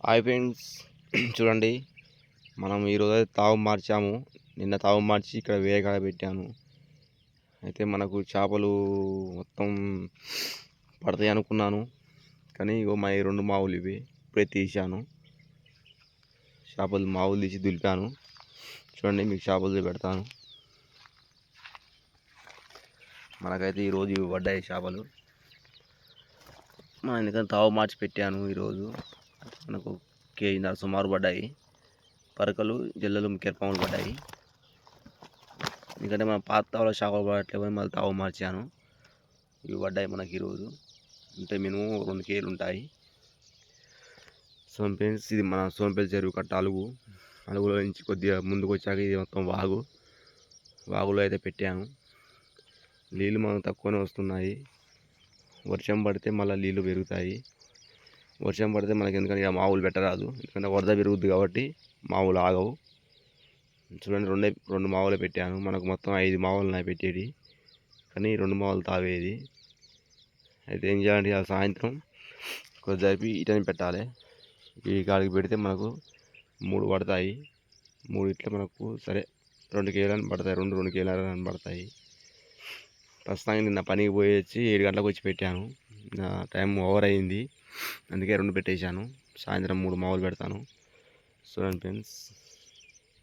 Hi friends, చూడండి. మనం ఈరోజు తావు మార్చాము. నిన్న తావు మార్చి ఇక్కడ వేరే కాడ పెట్టాను. అయితే మనకు చేపలు మొత్తం పడతాయి అనుకున్నాను, కానీ ఇగో మా 2 మావులు ఇవి ఇప్పుడే తీసాను. చేపలు మావులు తీసి దులిపాను. చూడండి, మీకు చేపలు పెడతాను. మనకైతే ఈరోజు ఇవి పడ్డాయి చేపలు. మా ఎందుకంటే తావు మార్చి పెట్టాను. ఈరోజు మనకు కేజీన్నర సుమారు పడ్డాయి. పరకలు, జల్లలు, కెరపాములు పడ్డాయి. ఎందుకంటే మన పాత తావులో చేపలు పడట్లేవని మళ్ళీ తావు మార్చాను. ఇవి పడ్డాయి మనకి ఈరోజు. అంటే మినిమం 2 కేజీలు ఉంటాయి. సో ఫ్రెండ్స్, ఇది మన సోంపేట చెరువు కట్ట అలుగులో నుంచి కొద్దిగా ముందుకు వచ్చాక ఇది మొత్తం వాగులో అయితే పెట్టాను. నీళ్ళు మనకు తక్కువనే వస్తున్నాయి. వర్షం పడితే మళ్ళీ నీళ్ళు పెరుగుతాయి. వర్షం పడితే మనకి ఎందుకంటే ఇక మావులు పెట్టరాదు, ఎందుకంటే వరద పెరుగుద్ది కాబట్టి మావులు ఆగవు. చూడండి, 2 మావులు పెట్టాను. మనకు మొత్తం 5 మావులు ఉన్నాయి పెట్టేది, కానీ 2 మావులు తావేది. అయితే ఏం చేయాలంటే ఆ సాయంత్రం కొద్ది జరిపి ఇటని పెట్టాలి. ఈ కాడికి పెడితే మనకు 3 పడతాయి. 3 ఇట్లా మనకు సరే 2 కేజీలని పడతాయి. 2 కేజీలని పడతాయి. ప్రస్తుతానికి నిన్న పనికి పోయి వచ్చి 7 గంటలకు వచ్చి పెట్టాను. నా టైం ఓవర్ అయింది, అందుకే 2 పెట్టేశాను. సాయంత్రం 3 మావులు పెడతాను. చూడండి ఫ్రెండ్స్.